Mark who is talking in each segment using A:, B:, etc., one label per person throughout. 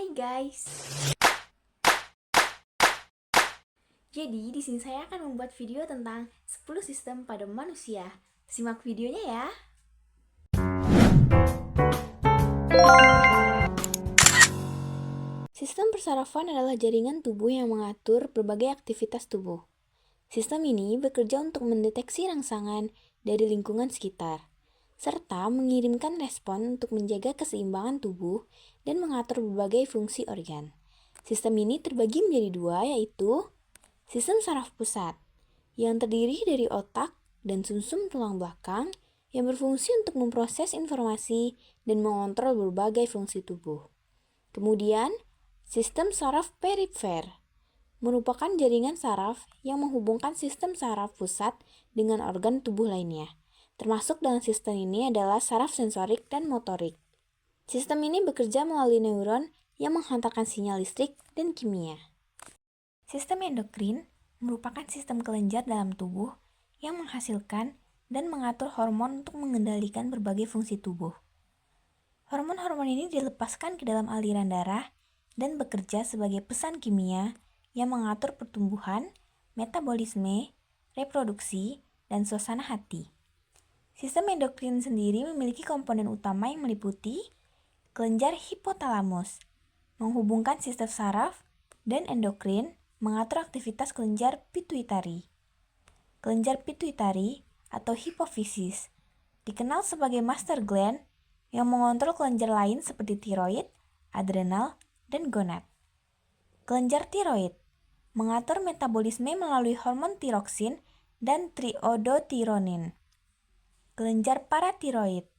A: Hai guys. Jadi di sini saya akan membuat video tentang 10 sistem pada manusia. Simak videonya ya. Sistem persarafan adalah jaringan tubuh yang mengatur berbagai aktivitas tubuh. Sistem ini bekerja untuk mendeteksi rangsangan dari lingkungan sekitar, serta mengirimkan respon untuk menjaga keseimbangan tubuh dan mengatur berbagai fungsi organ. Sistem ini terbagi menjadi dua, yaitu sistem saraf pusat, yang terdiri dari otak dan sumsum tulang belakang yang berfungsi untuk memproses informasi dan mengontrol berbagai fungsi tubuh. Kemudian, sistem saraf perifer merupakan jaringan saraf yang menghubungkan sistem saraf pusat dengan organ tubuh lainnya. Termasuk dalam sistem ini adalah saraf sensorik dan motorik. Sistem ini bekerja melalui neuron yang menghantarkan sinyal listrik dan kimia. Sistem endokrin merupakan sistem kelenjar dalam tubuh yang menghasilkan dan mengatur hormon untuk mengendalikan berbagai fungsi tubuh. Hormon-hormon ini dilepaskan ke dalam aliran darah dan bekerja sebagai pesan kimia yang mengatur pertumbuhan, metabolisme, reproduksi, dan suasana hati. Sistem endokrin sendiri memiliki komponen utama yang meliputi kelenjar hipotalamus, menghubungkan sistem saraf, dan endokrin mengatur aktivitas kelenjar pituitari. Kelenjar pituitari atau hipofisis dikenal sebagai master gland yang mengontrol kelenjar lain seperti tiroid, adrenal, dan gonad. Kelenjar tiroid mengatur metabolisme melalui hormon tiroksin dan triiodotironin. Kelenjar paratiroid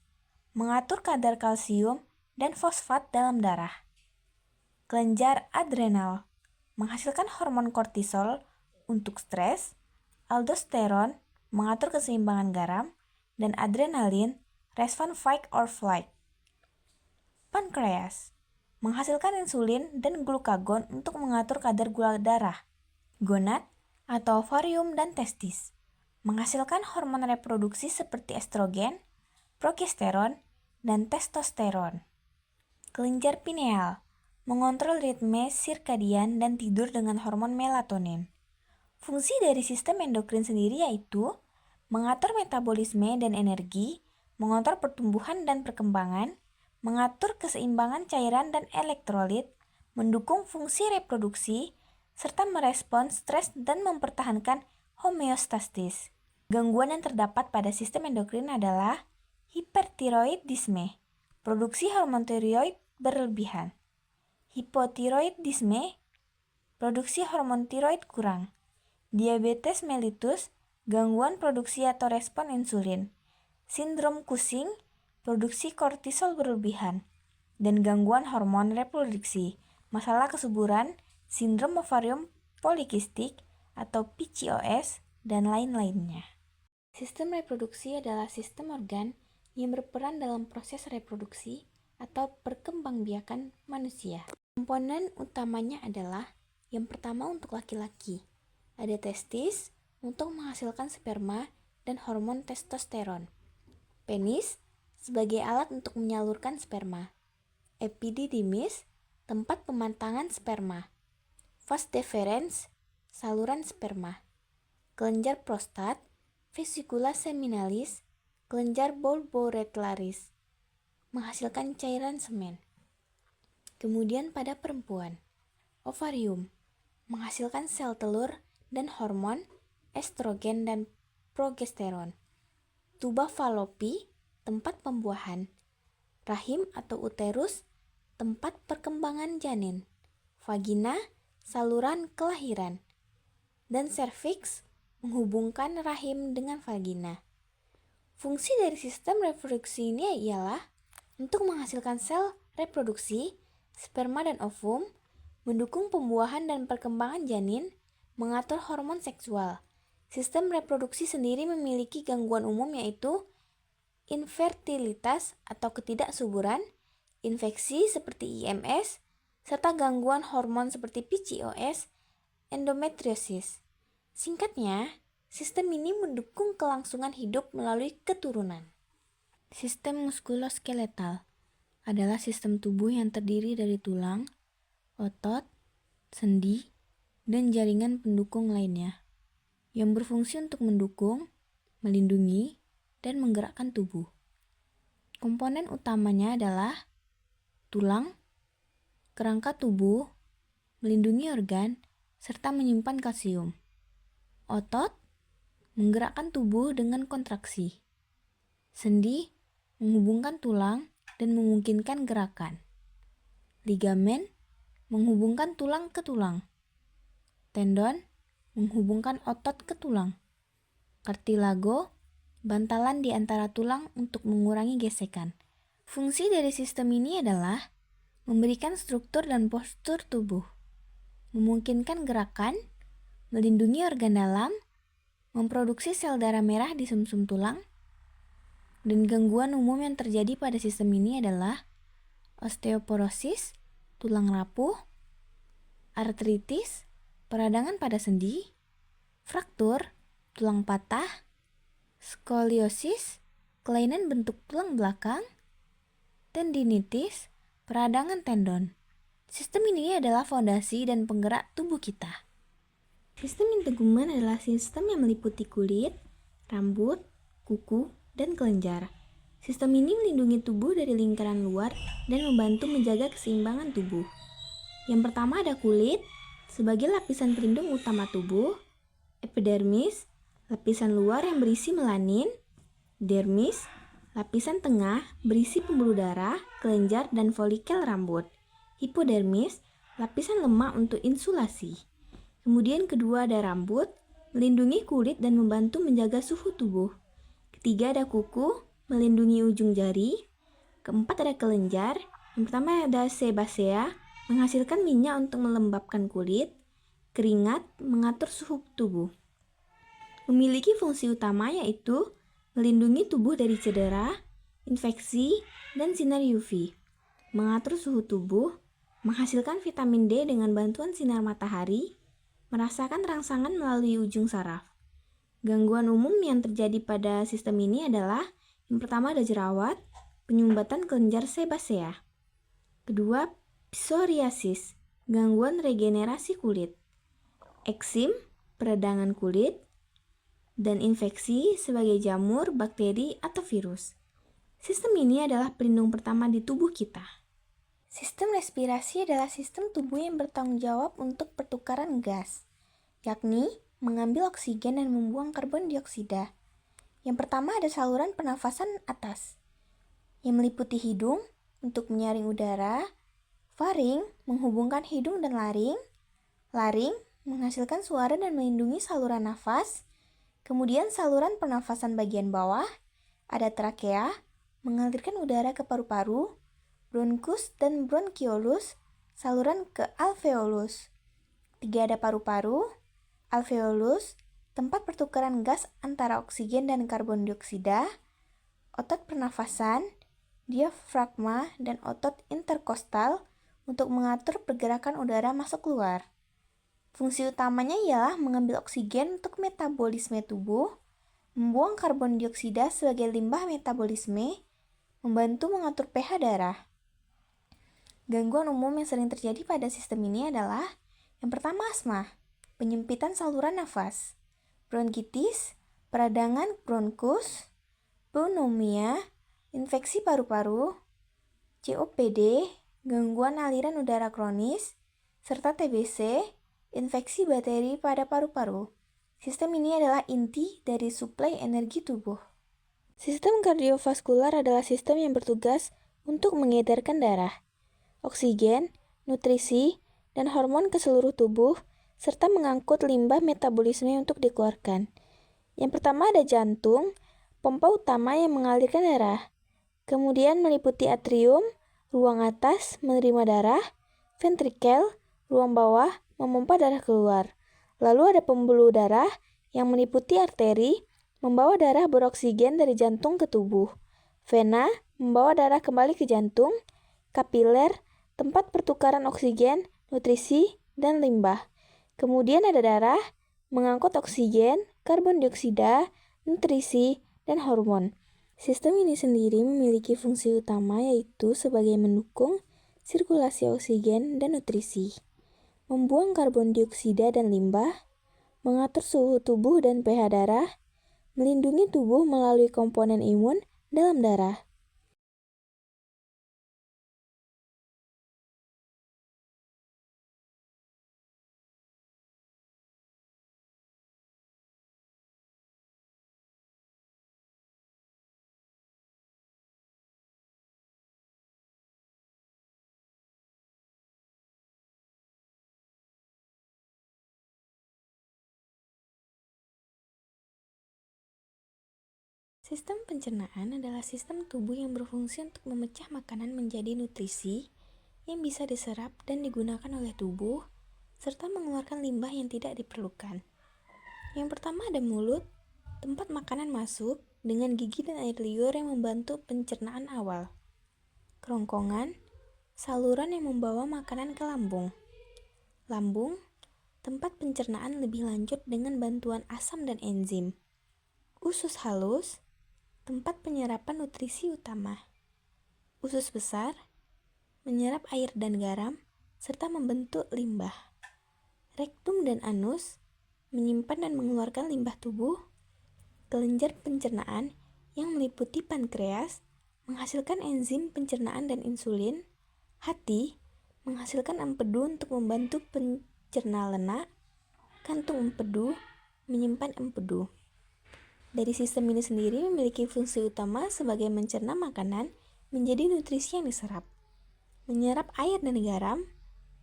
A: mengatur kadar kalsium dan fosfat dalam darah. Kelenjar adrenal menghasilkan hormon kortisol untuk stres, aldosteron mengatur keseimbangan garam, dan adrenalin respon fight or flight. Pankreas menghasilkan insulin dan glukagon untuk mengatur kadar gula darah. Gonad atau ovarium dan testis menghasilkan hormon reproduksi seperti estrogen, progesteron, dan testosteron. Kelenjar pineal mengontrol ritme sirkadian dan tidur dengan hormon melatonin. Fungsi dari sistem endokrin sendiri yaitu mengatur metabolisme dan energi, mengontrol pertumbuhan dan perkembangan, mengatur keseimbangan cairan dan elektrolit, mendukung fungsi reproduksi, serta merespons stres dan mempertahankan homeostasis. Gangguan yang terdapat pada sistem endokrin adalah hipertiroidisme, produksi hormon tiroid berlebihan, hipotiroidisme, produksi hormon tiroid kurang, diabetes mellitus, gangguan produksi atau respon insulin, sindrom Cushing, produksi kortisol berlebihan, dan gangguan hormon reproduksi, masalah kesuburan, sindrom ovarium polikistik atau PCOS, dan lain-lainnya. Sistem reproduksi adalah sistem organ yang berperan dalam proses reproduksi atau perkembangbiakan manusia. Komponen utamanya adalah yang pertama untuk laki-laki, ada testis untuk menghasilkan sperma dan hormon testosteron, penis sebagai alat untuk menyalurkan sperma, epididymis tempat pemantangan sperma, vas deferens saluran sperma, kelenjar prostat, vesicula seminalis, kelenjar bulboretlaris menghasilkan cairan semen. Kemudian pada perempuan, ovarium menghasilkan sel telur dan hormon estrogen dan progesteron. Tuba falopi tempat pembuahan. Rahim atau uterus tempat perkembangan janin. Vagina saluran kelahiran. Dan serviks menghubungkan rahim dengan vagina. Fungsi dari sistem reproduksi ini ialah untuk menghasilkan sel reproduksi, sperma dan ovum, mendukung pembuahan dan perkembangan janin, mengatur hormon seksual. Sistem reproduksi sendiri memiliki gangguan umum yaitu infertilitas atau ketidaksuburan, infeksi seperti IMS, serta gangguan hormon seperti PCOS, endometriosis. Singkatnya, sistem ini mendukung kelangsungan hidup melalui keturunan. Sistem muskuloskeletal adalah sistem tubuh yang terdiri dari tulang, otot, sendi, dan jaringan pendukung lainnya, yang berfungsi untuk mendukung, melindungi, dan menggerakkan tubuh. Komponen utamanya adalah tulang, kerangka tubuh, melindungi organ, serta menyimpan kalsium. Otot, menggerakkan tubuh dengan kontraksi. Sendi, menghubungkan tulang dan memungkinkan gerakan. Ligamen, menghubungkan tulang ke tulang. Tendon, menghubungkan otot ke tulang. Kartilago, bantalan di antara tulang untuk mengurangi gesekan. Fungsi dari sistem ini adalah memberikan struktur dan postur tubuh, memungkinkan gerakan, melindungi organ dalam, memproduksi sel darah merah di sumsum tulang, dan gangguan umum yang terjadi pada sistem ini adalah osteoporosis, tulang rapuh, artritis, peradangan pada sendi, fraktur, tulang patah, skoliosis, kelainan bentuk tulang belakang, tendinitis, peradangan tendon. Sistem ini adalah fondasi dan penggerak tubuh kita. Sistem integumen adalah sistem yang meliputi kulit, rambut, kuku, dan kelenjar. Sistem ini melindungi tubuh dari lingkaran luar dan membantu menjaga keseimbangan tubuh. Yang pertama ada kulit, sebagai lapisan pelindung utama tubuh, epidermis, lapisan luar yang berisi melanin, dermis, lapisan tengah berisi pembuluh darah, kelenjar, dan folikel rambut, hipodermis, lapisan lemak untuk insulasi. Kemudian kedua ada rambut, melindungi kulit dan membantu menjaga suhu tubuh. Ketiga ada kuku, melindungi ujung jari. Keempat ada kelenjar, yang pertama ada sebasea, menghasilkan minyak untuk melembabkan kulit. Keringat, mengatur suhu tubuh. Memiliki fungsi utama yaitu melindungi tubuh dari cedera, infeksi, dan sinar UV. Mengatur suhu tubuh, menghasilkan vitamin D dengan bantuan sinar matahari, merasakan rangsangan melalui ujung saraf. Gangguan umum yang terjadi pada sistem ini adalah yang pertama ada jerawat, penyumbatan kelenjar sebasea. Kedua, psoriasis, gangguan regenerasi kulit. Eksim, peradangan kulit, dan infeksi sebagai jamur, bakteri, atau virus. Sistem ini adalah pelindung pertama di tubuh kita. Sistem respirasi adalah sistem tubuh yang bertanggung jawab untuk pertukaran gas, yakni mengambil oksigen dan membuang karbon dioksida. Yang pertama ada saluran pernafasan atas, yang meliputi hidung untuk menyaring udara, faring menghubungkan hidung dan laring, laring menghasilkan suara dan melindungi saluran nafas, kemudian saluran pernafasan bagian bawah, ada trakea, mengalirkan udara ke paru-paru, bronkus dan bronkiolus, saluran ke alveolus. Tiga ada paru-paru, alveolus, tempat pertukaran gas antara oksigen dan karbon dioksida, otot pernafasan, diafragma, dan otot interkostal untuk mengatur pergerakan udara masuk keluar. Fungsi utamanya ialah mengambil oksigen untuk metabolisme tubuh, membuang karbon dioksida sebagai limbah metabolisme, membantu mengatur pH darah. Gangguan umum yang sering terjadi pada sistem ini adalah yang pertama asma, penyempitan saluran nafas, bronkitis, peradangan bronkus, pneumonia, infeksi paru-paru, COPD, gangguan aliran udara kronis, serta TBC, infeksi bakteri pada paru-paru. Sistem ini adalah inti dari suplai energi tubuh. Sistem kardiovaskular adalah sistem yang bertugas untuk mengedarkan darah, oksigen, nutrisi, dan hormon ke seluruh tubuh, serta mengangkut limbah metabolisme untuk dikeluarkan. Yang pertama ada jantung, pompa utama yang mengalirkan darah. Kemudian meliputi atrium, ruang atas menerima darah, ventrikel, ruang bawah memompa darah keluar. Lalu ada pembuluh darah yang meliputi arteri, membawa darah beroksigen dari jantung ke tubuh. Vena membawa darah kembali ke jantung, kapiler, tempat pertukaran oksigen, nutrisi, dan limbah. Kemudian ada darah, mengangkut oksigen, karbon dioksida, nutrisi, dan hormon. Sistem ini sendiri memiliki fungsi utama yaitu sebagai mendukung sirkulasi oksigen dan nutrisi, membuang karbon dioksida dan limbah, mengatur suhu tubuh dan pH darah, melindungi tubuh melalui komponen imun dalam darah. Sistem pencernaan adalah sistem tubuh yang berfungsi untuk memecah makanan menjadi nutrisi yang bisa diserap dan digunakan oleh tubuh, serta mengeluarkan limbah yang tidak diperlukan. Yang pertama ada mulut, tempat makanan masuk dengan gigi dan air liur yang membantu pencernaan awal. Kerongkongan, saluran yang membawa makanan ke lambung. Lambung, tempat pencernaan lebih lanjut dengan bantuan asam dan enzim. Usus halus, tempat penyerapan nutrisi utama. Usus besar, menyerap air dan garam, serta membentuk limbah. Rektum dan anus, menyimpan dan mengeluarkan limbah tubuh. Kelenjar pencernaan yang meliputi pankreas, menghasilkan enzim pencernaan dan insulin. Hati, menghasilkan empedu untuk membantu pencerna lemak. Kantung empedu, menyimpan empedu. Dari sistem ini sendiri memiliki fungsi utama sebagai mencerna makanan menjadi nutrisi yang diserap, menyerap air dan garam,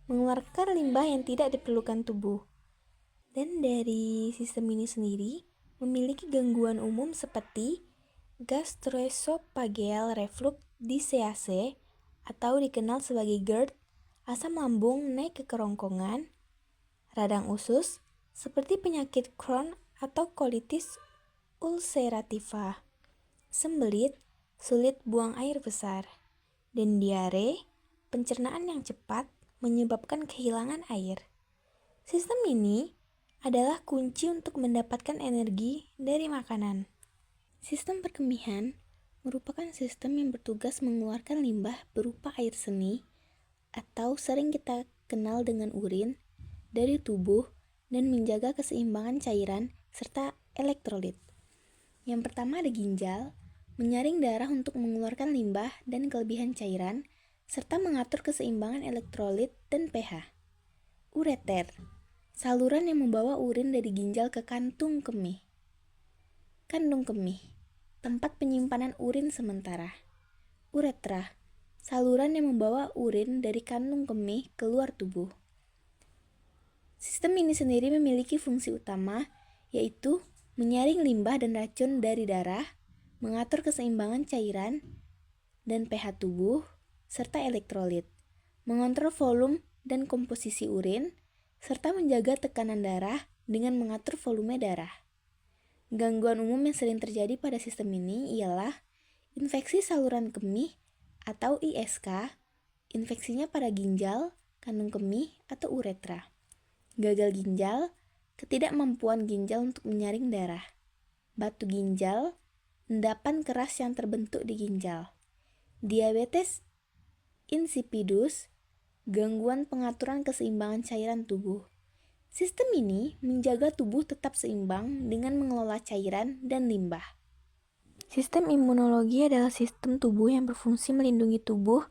A: mengeluarkan limbah yang tidak diperlukan tubuh. Dan dari sistem ini sendiri memiliki gangguan umum seperti gastroesophageal reflux disease atau dikenal sebagai GERD, asam lambung naik ke kerongkongan, radang usus seperti penyakit Crohn atau colitis ulcerativa, sembelit, sulit buang air besar, dan diare, pencernaan yang cepat menyebabkan kehilangan air. Sistem ini adalah kunci untuk mendapatkan energi dari makanan. Sistem perkemihan merupakan sistem yang bertugas mengeluarkan limbah berupa air seni atau sering kita kenal dengan urin dari tubuh dan menjaga keseimbangan cairan serta elektrolit. Yang pertama ada ginjal, menyaring darah untuk mengeluarkan limbah dan kelebihan cairan, serta mengatur keseimbangan elektrolit dan pH. Ureter, saluran yang membawa urin dari ginjal ke kantung kemih. Kandung kemih, tempat penyimpanan urin sementara. Uretra, saluran yang membawa urin dari kandung kemih keluar tubuh. Sistem ini sendiri memiliki fungsi utama, yaitu menyaring limbah dan racun dari darah, mengatur keseimbangan cairan dan pH tubuh, serta elektrolit, mengontrol volume dan komposisi urin, serta menjaga tekanan darah dengan mengatur volume darah. Gangguan umum yang sering terjadi pada sistem ini ialah infeksi saluran kemih atau ISK, infeksinya pada ginjal, kandung kemih, atau uretra. Gagal ginjal, ketidakmampuan ginjal untuk menyaring darah. Batu ginjal, endapan keras yang terbentuk di ginjal. Diabetes insipidus, gangguan pengaturan keseimbangan cairan tubuh. Sistem ini menjaga tubuh tetap seimbang dengan mengelola cairan dan limbah. Sistem imunologi adalah sistem tubuh yang berfungsi melindungi tubuh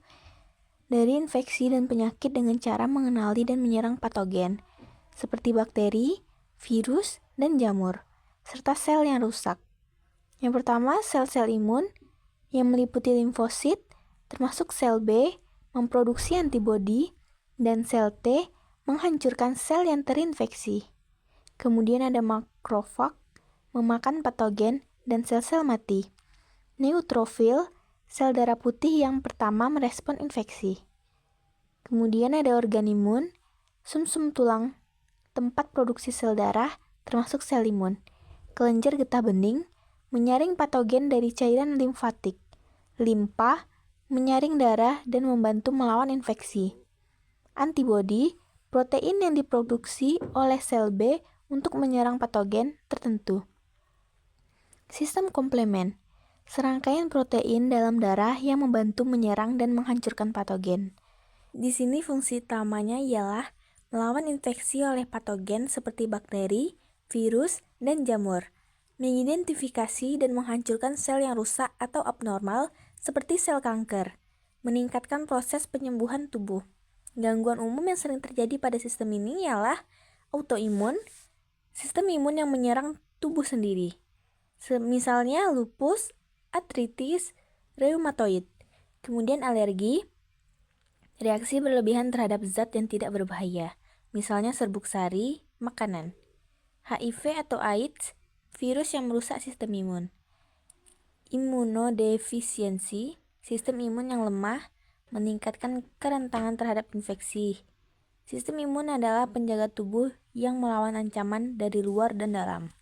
A: dari infeksi dan penyakit dengan cara mengenali dan menyerang patogen, seperti bakteri, virus, dan jamur, serta sel yang rusak. Yang pertama, sel-sel imun yang meliputi limfosit, termasuk sel B, memproduksi antibodi, dan sel T menghancurkan sel yang terinfeksi. Kemudian ada makrofag, memakan patogen dan sel-sel mati. Neutrofil, sel darah putih yang pertama merespon infeksi. Kemudian ada organ imun, sumsum tulang, tempat produksi sel darah, termasuk sel imun. Kelenjar getah bening, menyaring patogen dari cairan limfatik. Limpa, menyaring darah dan membantu melawan infeksi. Antibodi, protein yang diproduksi oleh sel B untuk menyerang patogen tertentu. Sistem komplemen, serangkaian protein dalam darah yang membantu menyerang dan menghancurkan patogen. Di sini fungsi utamanya ialah melawan infeksi oleh patogen seperti bakteri, virus, dan jamur, mengidentifikasi dan menghancurkan sel yang rusak atau abnormal seperti sel kanker, meningkatkan proses penyembuhan tubuh. Gangguan umum yang sering terjadi pada sistem ini ialah autoimun, sistem imun yang menyerang tubuh sendiri, misalnya lupus, artritis, reumatoid. Kemudian alergi, reaksi berlebihan terhadap zat yang tidak berbahaya, misalnya serbuk sari, makanan. HIV atau AIDS, virus yang merusak sistem imun. Imunodefisiensi, sistem imun yang lemah, meningkatkan kerentangan terhadap infeksi. Sistem imun adalah penjaga tubuh yang melawan ancaman dari luar dan dalam.